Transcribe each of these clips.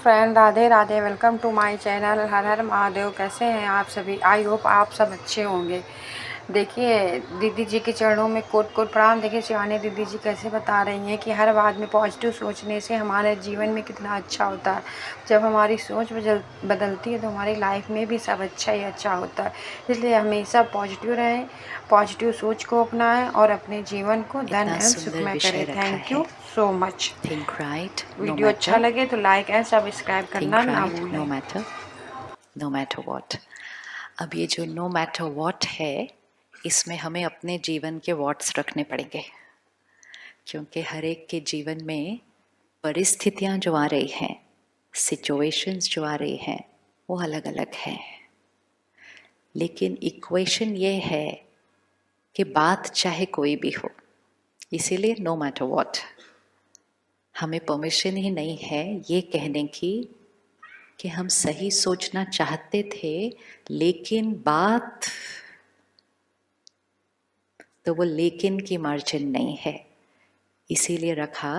Friend, Radhe Radhe. Welcome to my channel. Har Har Mahadev. कैसे हैं आप सभी? आई होप आप सब अच्छे होंगे। देखिए, दीदी जी के चरणों में कोट कोट प्रणाम। देखिए, शिवानी दीदी जी कैसे बता रही हैं कि हर बात में पॉजिटिव सोचने से हमारे जीवन में कितना अच्छा होता है। जब हमारी सोच बदलती है तो हमारी लाइफ में भी सब अच्छा ही अच्छा होता है। इसलिए हमेशा पॉजिटिव रहें, पॉजिटिव सोच को अपनाएं और अपने जीवन को धन इतना एवं सुंदर सुखमय विषय करें। रखा थैंक है। You so much. Think right no video अच्छा मैटर, लगे तो लाइक एंड सब्सक्राइब करना थिंक ना राइट नो भूलें। Matter, no matter what. अब ये जो नो मैटर व्हाट है, इसमें हमें अपने जीवन के व्हाट्स रखने पड़ेंगे, क्योंकि हर एक के जीवन में परिस्थितियां जो आ रही हैं, सिचुएशंस जो आ रही हैं, वो अलग अलग हैं। लेकिन इक्वेशन ये है कि बात चाहे कोई भी हो, इसीलिए नो मैटर व्हाट। हमें परमिशन ही नहीं है ये कहने की कि हम सही सोचना चाहते थे, लेकिन बात, तो वो लेकिन की मार्जिन नहीं है। इसीलिए रखा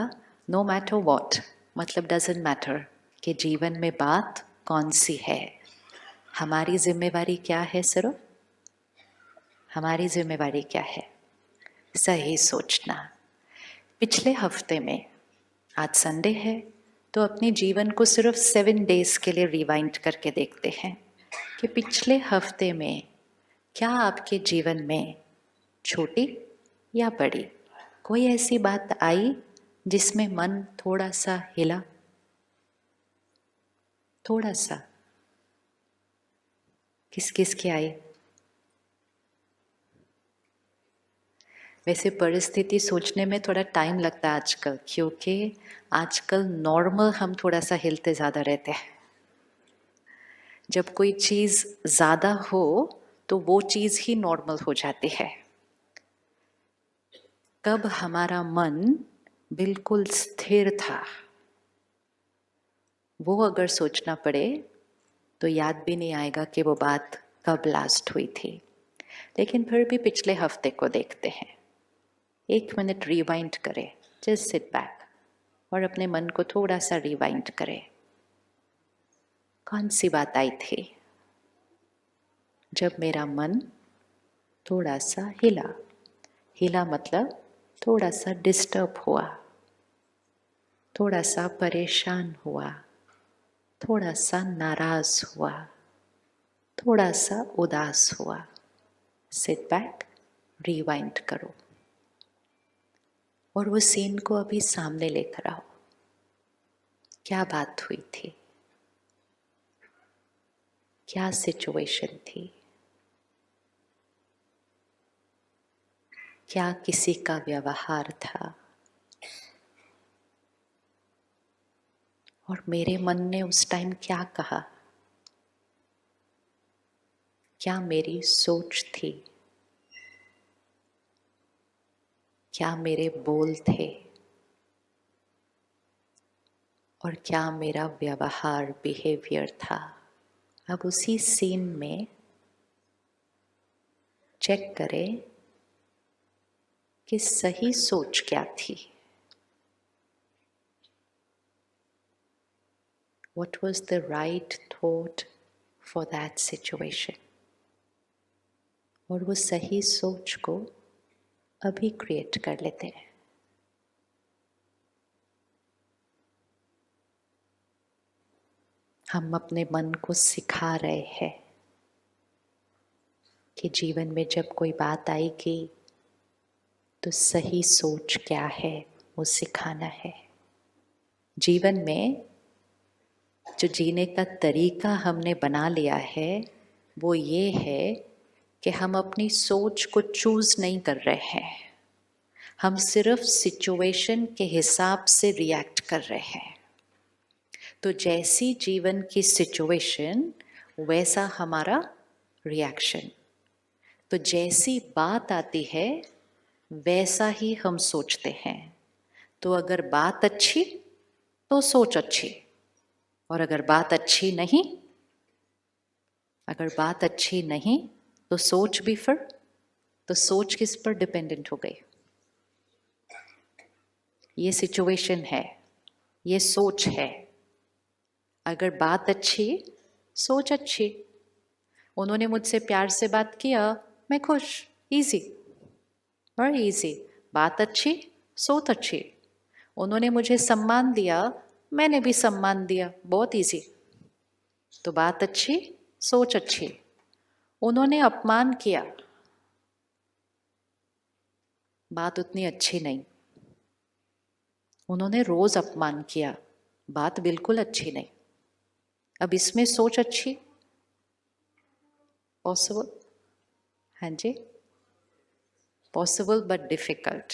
नो मैटर व्हाट, मतलब डजंट मैटर कि जीवन में बात कौन सी है। हमारी जिम्मेवारी क्या है? सिर्फ हमारी जिम्मेवारी क्या है? सही सोचना। पिछले हफ्ते में, आज संडे है, तो अपने जीवन को सिर्फ 7 डेज के लिए रिवाइंड करके देखते हैं कि पिछले हफ्ते में क्या आपके जीवन में छोटी या बड़ी कोई ऐसी बात आई जिसमें मन थोड़ा सा हिला? थोड़ा सा। किस किस की आई? वैसे परिस्थिति सोचने में थोड़ा टाइम लगता है आजकल, क्योंकि आजकल नॉर्मल हम थोड़ा सा हिलते ज़्यादा रहते हैं। जब कोई चीज़ ज़्यादा हो तो वो चीज़ ही नॉर्मल हो जाती है। कब हमारा मन बिल्कुल स्थिर था, वो अगर सोचना पड़े तो याद भी नहीं आएगा कि वो बात कब लास्ट हुई थी। लेकिन फिर भी पिछले हफ्ते को देखते हैं। 1 मिनट रिवाइंड करें, जस्ट सिट बैक और अपने मन को थोड़ा सा रिवाइंड करें। कौन सी बात आई थी जब मेरा मन थोड़ा सा हिला? हिला मतलब थोड़ा सा डिस्टर्ब हुआ, थोड़ा सा परेशान हुआ, थोड़ा सा नाराज हुआ, थोड़ा सा उदास हुआ। सिट बैक, रिवाइंड करो और वो सीन को अभी सामने लेकर आओ। क्या बात हुई थी? क्या सिचुएशन थी? क्या किसी का व्यवहार था? और मेरे मन ने उस टाइम क्या कहा? क्या मेरी सोच थी? क्या मेरे बोल थे? और क्या मेरा व्यवहार, बिहेवियर था? अब उसी सीन में चेक करें कि सही सोच क्या थी। What was the right thought for that situation? और वो सही सोच को अभी क्रिएट कर लेते हैं। हम अपने मन को सिखा रहे हैं कि जीवन में जब कोई बात आएगी तो सही सोच क्या है, वो सिखाना है। जीवन में जो जीने का तरीका हमने बना लिया है वो ये है कि हम अपनी सोच को चूज नहीं कर रहे हैं, हम सिर्फ सिचुएशन के हिसाब से रिएक्ट कर रहे हैं। तो जैसी जीवन की सिचुएशन वैसा हमारा रिएक्शन। तो जैसी बात आती है वैसा ही हम सोचते हैं। तो अगर बात अच्छी तो सोच अच्छी, और अगर बात अच्छी नहीं, अगर बात अच्छी नहीं तो सोच भी फिर, तो सोच किस पर डिपेंडेंट हो गई? ये सिचुएशन है, ये सोच है। अगर बात अच्छी, सोच अच्छी। उन्होंने मुझसे प्यार से बात किया, मैं खुश, इजी, वेरी इजी। बात अच्छी, सोच अच्छी। उन्होंने मुझे सम्मान दिया, मैंने भी सम्मान दिया, बहुत इजी। तो बात अच्छी, सोच अच्छी। उन्होंने अपमान किया, बात उतनी अच्छी नहीं। उन्होंने रोज अपमान किया, बात बिल्कुल अच्छी नहीं। अब इसमें सोच अच्छी, पॉसिबल? हाँ जी, पॉसिबल बट डिफिकल्ट।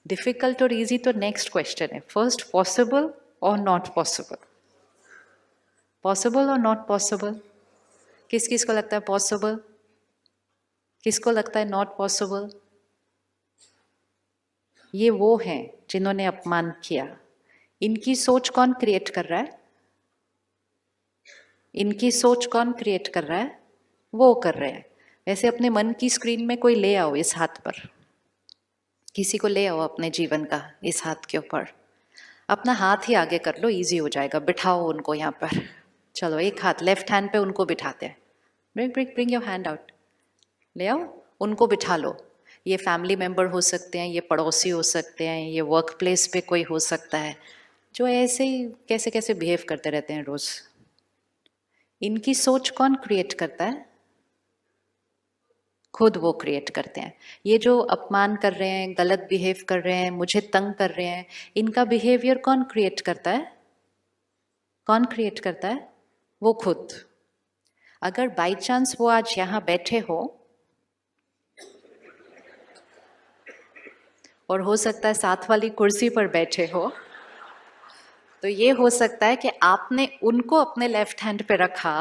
डिफिकल्ट और इजी तो नेक्स्ट क्वेश्चन है। फर्स्ट, पॉसिबल और नॉट पॉसिबल? पॉसिबल और नॉट पॉसिबल? किस किस को लगता है पॉसिबल, किसको लगता है नॉट पॉसिबल? ये वो हैं जिन्होंने अपमान किया। इनकी सोच कौन क्रिएट कर रहा है? इनकी सोच कौन क्रिएट कर रहा है? वो कर रहे हैं। वैसे अपने मन की स्क्रीन में कोई ले आओ इस हाथ पर, किसी को ले आओ अपने जीवन का इस हाथ के ऊपर, अपना हाथ ही आगे कर लो, इजी हो जाएगा। बिठाओ उनको यहाँ पर। चलो एक हाथ लेफ्ट हैंड पे उनको बिठाते हैं। ब्रिंग योर हैंड आउट, ले आओ, उनको बिठा लो। ये फैमिली मेंबर हो सकते हैं, ये पड़ोसी हो सकते हैं, ये वर्क प्लेस पे कोई हो सकता है, जो ऐसे ही कैसे कैसे बिहेव करते रहते हैं रोज। इनकी सोच कौन क्रिएट करता है? खुद वो क्रिएट करते हैं। ये जो अपमान कर रहे हैं, गलत बिहेव कर रहे हैं, मुझे तंग कर रहे हैं, इनका बिहेवियर कौन क्रिएट करता है? कौन क्रिएट करता है? वो खुद। अगर बाई चांस वो आज यहां बैठे हो, और हो सकता है साथ वाली कुर्सी पर बैठे हो, तो ये हो सकता है कि आपने उनको अपने लेफ्ट हैंड पे रखा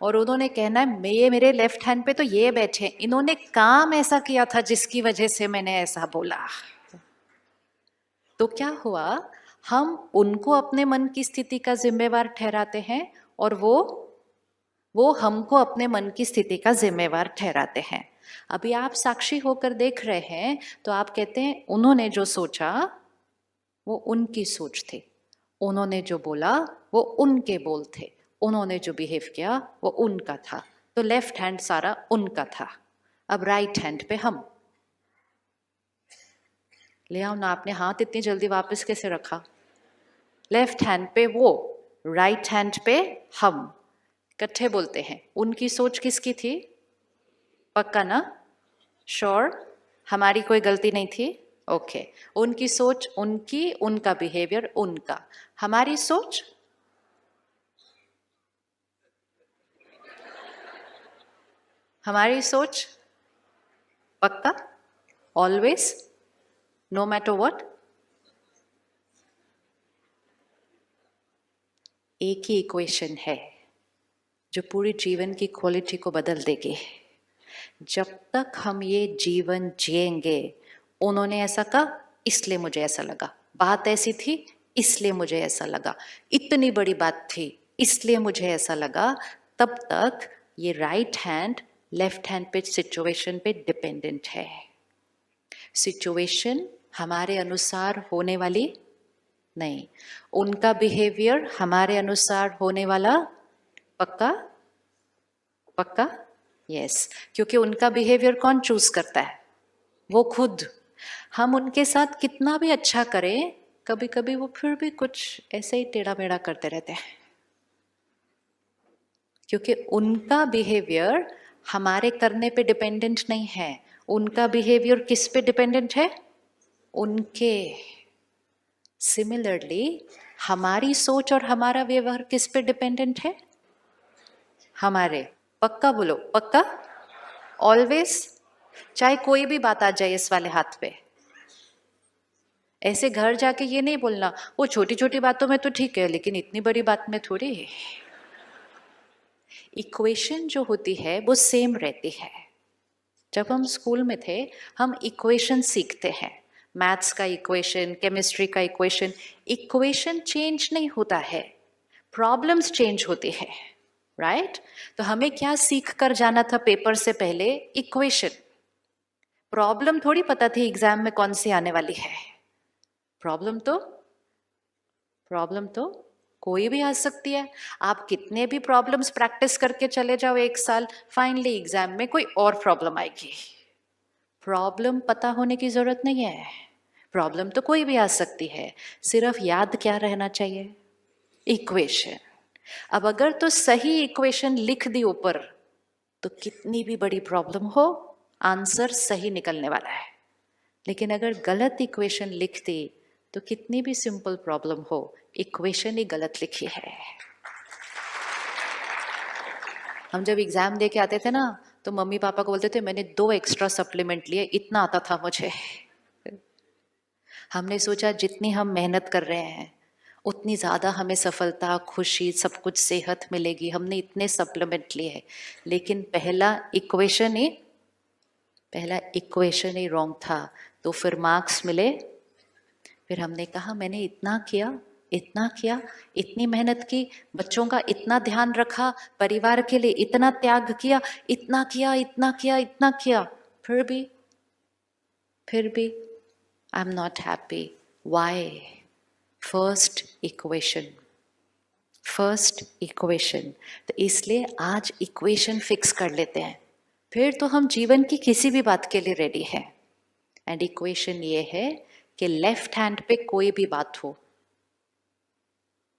और उन्होंने कहना है ये मेरे लेफ्ट हैंड पे तो ये बैठे, इन्होंने काम ऐसा किया था जिसकी वजह से मैंने ऐसा बोला। तो क्या हुआ, हम उनको अपने मन की स्थिति का जिम्मेवार ठहराते हैं और वो हमको अपने मन की स्थिति का जिम्मेवार ठहराते हैं। अभी आप साक्षी होकर देख रहे हैं तो आप कहते हैं उन्होंने जो सोचा वो उनकी सोच थी, उन्होंने जो बोला वो उनके बोल थे, उन्होंने जो बिहेव किया वो उनका था। तो लेफ्ट हैंड सारा उनका था। अब राइट हैंड पे हम। ले आओ ना, आपने हाथ इतनी जल्दी वापस कैसे रखा? लेफ्ट हैंड पे वो, राइट हैंड पे हम। इकट्ठे बोलते हैं, उनकी सोच किसकी थी? पक्का ना? श्योर? हमारी कोई गलती नहीं थी? ओके। उनकी सोच उनकी, उनका बिहेवियर उनका। हमारी सोच? हमारी सोच पक्का, ऑलवेज, नो मैटर व्हाट। एक ही इक्वेशन है जो पूरी जीवन की क्वालिटी को बदल देगी। जब तक हम ये जीवन जिएंगे, उन्होंने ऐसा कहा इसलिए मुझे ऐसा लगा, बात ऐसी थी इसलिए मुझे ऐसा लगा, इतनी बड़ी बात थी इसलिए मुझे ऐसा लगा, तब तक ये राइट हैंड लेफ्ट हैंड पे सिचुएशन पे डिपेंडेंट है। सिचुएशन हमारे अनुसार होने वाली नहीं, उनका बिहेवियर हमारे अनुसार होने वाला पक्का? पक्का? यस। क्योंकि उनका बिहेवियर कौन चूज करता है? वो खुद। हम उनके साथ कितना भी अच्छा करें, कभी कभी वो फिर भी कुछ ऐसे ही टेढ़ा मेढ़ा करते रहते हैं, क्योंकि उनका बिहेवियर हमारे करने पे डिपेंडेंट नहीं है। उनका बिहेवियर किस पे डिपेंडेंट है? उनके। सिमिलरली हमारी सोच और हमारा व्यवहार किस पे डिपेंडेंट है? हमारे। पक्का बोलो, पक्का, ऑलवेज। चाहे कोई भी बात आ जाए इस वाले हाथ पे, ऐसे घर जाके ये नहीं बोलना वो छोटी छोटी बातों में तो ठीक है लेकिन इतनी बड़ी बात में थोड़ी है। इक्वेशन जो होती है वो सेम रहती है। जब हम स्कूल में थे हम इक्वेशन सीखते हैं, मैथ्स का इक्वेशन, केमिस्ट्री का इक्वेशन। इक्वेशन चेंज नहीं होता है, प्रॉब्लम्स चेंज होती है, राइट? तो हमें क्या सीख कर जाना था पेपर से पहले? इक्वेशन। प्रॉब्लम थोड़ी पता थी एग्जाम में कौन सी आने वाली है। प्रॉब्लम तो कोई भी आ सकती है। आप कितने भी प्रॉब्लम्स प्रैक्टिस करके चले जाओ 1 साल, फाइनली एग्जाम में कोई और प्रॉब्लम आएगी। प्रॉब्लम पता होने की जरूरत नहीं है, प्रॉब्लम तो कोई भी आ सकती है, सिर्फ याद क्या रहना चाहिए? इक्वेशन। अब अगर तो सही इक्वेशन लिख दी ऊपर, तो कितनी भी बड़ी प्रॉब्लम हो आंसर सही निकलने वाला है। लेकिन अगर गलत इक्वेशन लिख दी तो कितनी भी सिंपल प्रॉब्लम हो, इक्वेशन ही गलत लिखी है। हम जब एग्जाम दे के आते थे ना, तो मम्मी पापा को बोलते थे मैंने 2 एक्स्ट्रा सप्लीमेंट लिए, इतना आता था मुझे। हमने सोचा जितनी हम मेहनत कर रहे हैं उतनी ज़्यादा हमें सफलता, खुशी, सब कुछ, सेहत मिलेगी, हमने इतने सप्लीमेंट लिए हैं। लेकिन पहला इक्वेशन ही रॉन्ग था, तो फिर मार्क्स मिले। फिर हमने कहा मैंने इतना किया, इतनी मेहनत की, बच्चों का इतना ध्यान रखा, परिवार के लिए इतना त्याग किया, इतना किया, फिर भी I am not happy. Why? First equation. तो इसलिए आज इक्वेशन फिक्स कर लेते हैं, फिर तो हम जीवन की किसी भी बात के लिए रेडी हैं। एंड इक्वेशन ये है कि लेफ्ट हैंड पे कोई भी बात हो,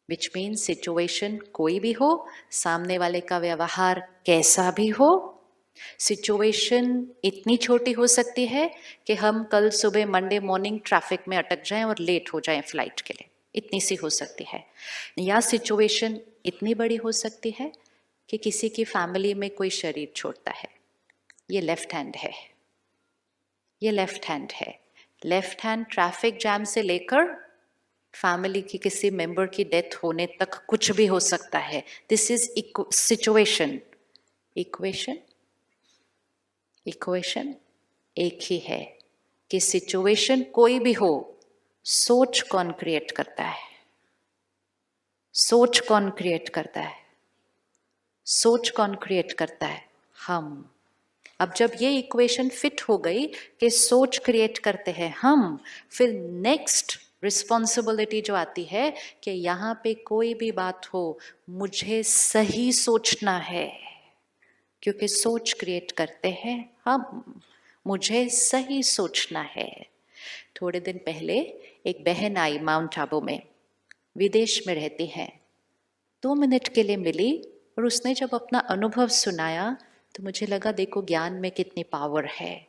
विच मीन्स सिचुएशन कोई भी हो, सामने वाले का व्यवहार कैसा भी हो, सिचुएशन इतनी छोटी हो सकती है कि हम कल सुबह मंडे मॉर्निंग ट्रैफिक में अटक जाएं और लेट हो जाएं फ्लाइट के लिए, इतनी सी हो सकती है। या सिचुएशन इतनी बड़ी हो सकती है कि किसी की फैमिली में कोई शरीर छोड़ता है, ये लेफ्ट हैंड है, लेफ्ट हैंड ट्रैफिक जैम से लेकर फैमिली की किसी मेंबर की डेथ होने तक कुछ भी हो सकता है। This is situation. इक्वेशन एक ही है कि सिचुएशन कोई भी हो, सोच कौन क्रिएट करता है? सोच कौन क्रिएट करता है? हम। अब जब ये इक्वेशन फिट हो गई कि सोच क्रिएट करते हैं हम, फिर नेक्स्ट रिस्पॉन्सिबिलिटी जो आती है कि यहाँ पे कोई भी बात हो, मुझे सही सोचना है, क्योंकि सोच क्रिएट करते हैं हम, मुझे सही सोचना है। थोड़े दिन पहले एक बहन आई माउंट आबू में, विदेश में रहती हैं, 2 मिनट के लिए मिली और उसने जब अपना अनुभव सुनाया तो मुझे लगा देखो ज्ञान में कितनी पावर है।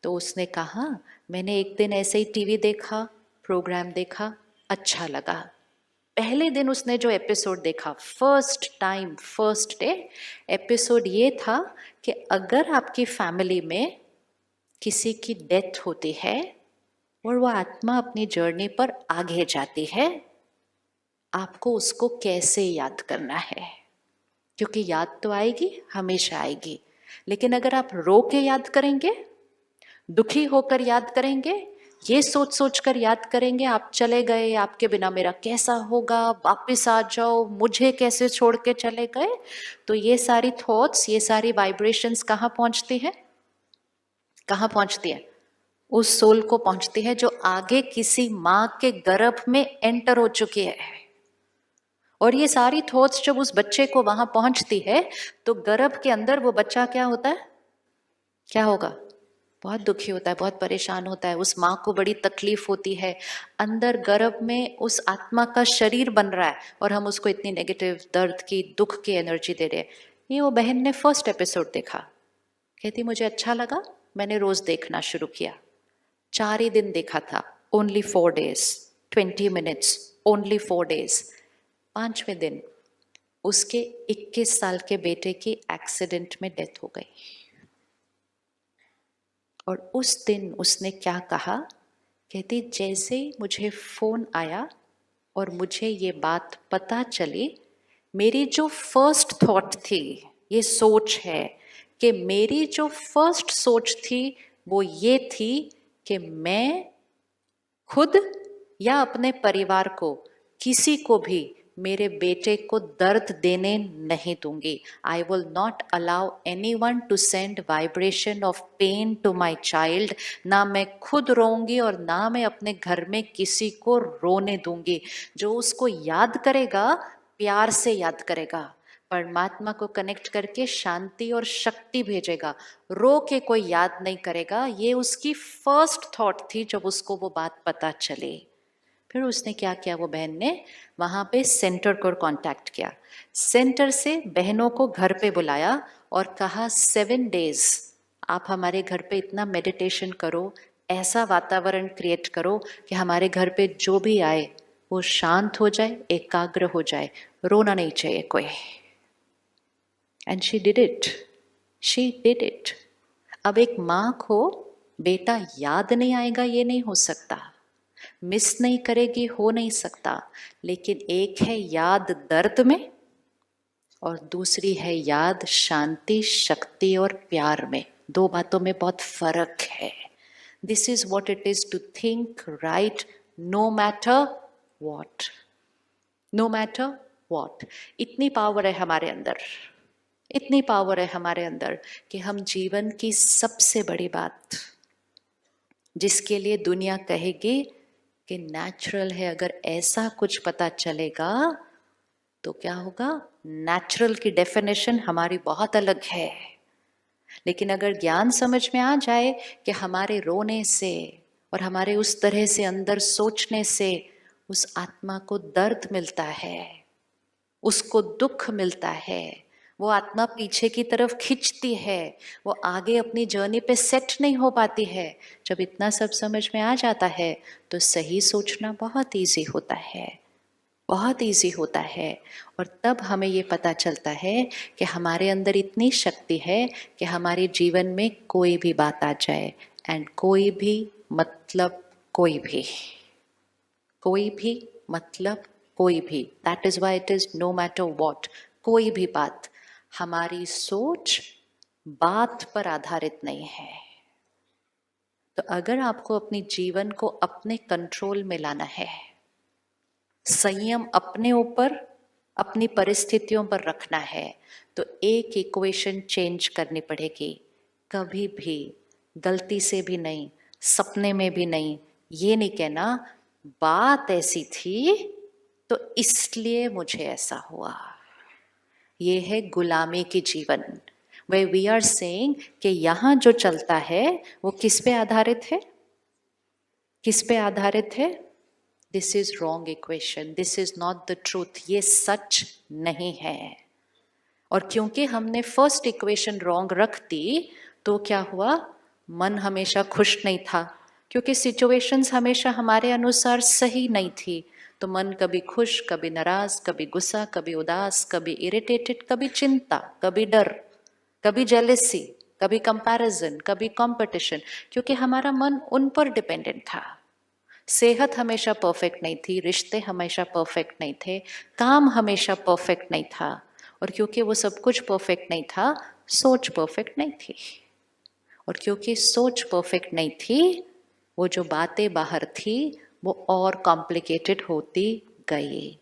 तो उसने कहा मैंने एक दिन ऐसे ही टीवी देखा, प्रोग्राम देखा, अच्छा लगा। पहले दिन उसने जो एपिसोड देखा, फर्स्ट डे एपिसोड ये था कि अगर आपकी फैमिली में किसी की डेथ होती है और वो आत्मा अपनी जर्नी पर आगे जाती है, आपको उसको कैसे याद करना है, क्योंकि याद तो आएगी, हमेशा आएगी। लेकिन अगर आप रो के याद करेंगे, दुखी होकर याद करेंगे, ये सोच कर याद करेंगे आप चले गए, आपके बिना मेरा कैसा होगा, वापस आ जाओ, मुझे कैसे छोड़ के चले गए, तो ये सारी थॉट्स, ये सारी वाइब्रेशंस कहाँ पहुंचती है? उस सोल को पहुंचती है जो आगे किसी माँ के गर्भ में एंटर हो चुकी है। और ये सारी थॉट्स जब उस बच्चे को वहां पहुंचती है तो गर्भ के अंदर वो बच्चा क्या होता है? क्या होगा? बहुत दुखी होता है, बहुत परेशान होता है, उस माँ को बड़ी तकलीफ होती है। अंदर गर्भ में उस आत्मा का शरीर बन रहा है और हम उसको इतनी नेगेटिव, दर्द की, दुख की एनर्जी दे रहे हैं। ये वो बहन ने फर्स्ट एपिसोड देखा, कहती मुझे अच्छा लगा, मैंने रोज देखना शुरू किया। 4 ही दिन देखा था, only 4 days, 20 minutes, only 4 days। 5वें दिन उसके 21 साल के बेटे की एक्सीडेंट में डेथ हो गई। और उस दिन उसने क्या कहा? कहती जैसे ही मुझे फोन आया और मुझे ये बात पता चली, मेरी जो फर्स्ट थॉट थी, ये सोच है कि मेरी जो फर्स्ट सोच थी वो ये थी कि मैं खुद या अपने परिवार को, किसी को भी मेरे बेटे को दर्द देने नहीं दूंगी। I will not allow anyone to send vibration of pain to my child. ना मैं खुद रोऊंगी और ना मैं अपने घर में किसी को रोने दूंगी। जो उसको याद करेगा प्यार से याद करेगा, परमात्मा को कनेक्ट करके शांति और शक्ति भेजेगा, रो के कोई याद नहीं करेगा। ये उसकी फर्स्ट थॉट थी जब उसको वो बात पता चली। फिर उसने क्या किया, वो बहन ने वहाँ पे सेंटर को कांटेक्ट किया, सेंटर से बहनों को घर पे बुलाया और कहा 7 डेज आप हमारे घर पे इतना मेडिटेशन करो, ऐसा वातावरण क्रिएट करो कि हमारे घर पे जो भी आए वो शांत हो जाए, एकाग्र हो जाए, रोना नहीं चाहिए कोई। And she did it, she did it. अब एक माँ को बेटा याद नहीं आएगा ये नहीं हो सकता, मिस नहीं करेगी हो नहीं सकता, लेकिन एक है याद दर्द में और दूसरी है याद शांति, शक्ति और प्यार में। दो बातों में बहुत फर्क है। This is what it is to think right no matter what, no matter what. इतनी पावर है हमारे अंदर, इतनी पावर है हमारे अंदर कि हम जीवन की सबसे बड़ी बात जिसके लिए दुनिया कहेगी कि नेचुरल है, अगर ऐसा कुछ पता चलेगा तो क्या होगा। नेचुरल की डेफिनेशन हमारी बहुत अलग है, लेकिन अगर ज्ञान समझ में आ जाए कि हमारे रोने से और हमारे उस तरह से अंदर सोचने से उस आत्मा को दर्द मिलता है, उसको दुख मिलता है, वो आत्मा पीछे की तरफ खिंचती है, वो आगे अपनी जर्नी पे सेट नहीं हो पाती है। जब इतना सब समझ में आ जाता है तो सही सोचना बहुत इजी होता है, बहुत इजी होता है। और तब हमें ये पता चलता है कि हमारे अंदर इतनी शक्ति है कि हमारे जीवन में कोई भी बात आ जाए, एंड कोई भी मतलब कोई भी, कोई भी मतलब कोई भी, that is why it is no matter what. कोई भी बात, हमारी सोच बात पर आधारित नहीं है। तो अगर आपको अपनी जीवन को अपने कंट्रोल में लाना है, संयम अपने ऊपर अपनी परिस्थितियों पर रखना है, तो एक इक्वेशन चेंज करनी पड़ेगी। कभी भी गलती से भी नहीं, सपने में भी नहीं, ये नहीं कहना बात ऐसी थी तो इसलिए मुझे ऐसा हुआ। ये है गुलामी की जीवन। वे वी आर सेइंग कि यहां जो चलता है वो किस पे आधारित है, किस पे आधारित है। This is wrong equation, this is not the truth, ये सच नहीं है। और क्योंकि हमने फर्स्ट इक्वेशन रॉन्ग रख दी तो क्या हुआ, मन हमेशा खुश नहीं था, क्योंकि सिचुएशंस हमेशा हमारे अनुसार सही नहीं थी। तो मन कभी खुश, कभी नाराज, कभी गुस्सा, कभी उदास, कभी इरिटेटेड, कभी चिंता, कभी डर, कभी जेलेसी, कभी कंपैरिजन, कभी कंपटीशन, क्योंकि हमारा मन उन पर डिपेंडेंट था। सेहत हमेशा परफेक्ट नहीं थी, रिश्ते हमेशा परफेक्ट नहीं थे, काम हमेशा परफेक्ट नहीं था। और क्योंकि वो सब कुछ परफेक्ट नहीं था, सोच परफेक्ट नहीं थी। और क्योंकि सोच परफेक्ट नहीं थी, वो जो बातें बाहर थी वो और कॉम्प्लिकेटेड होती गई।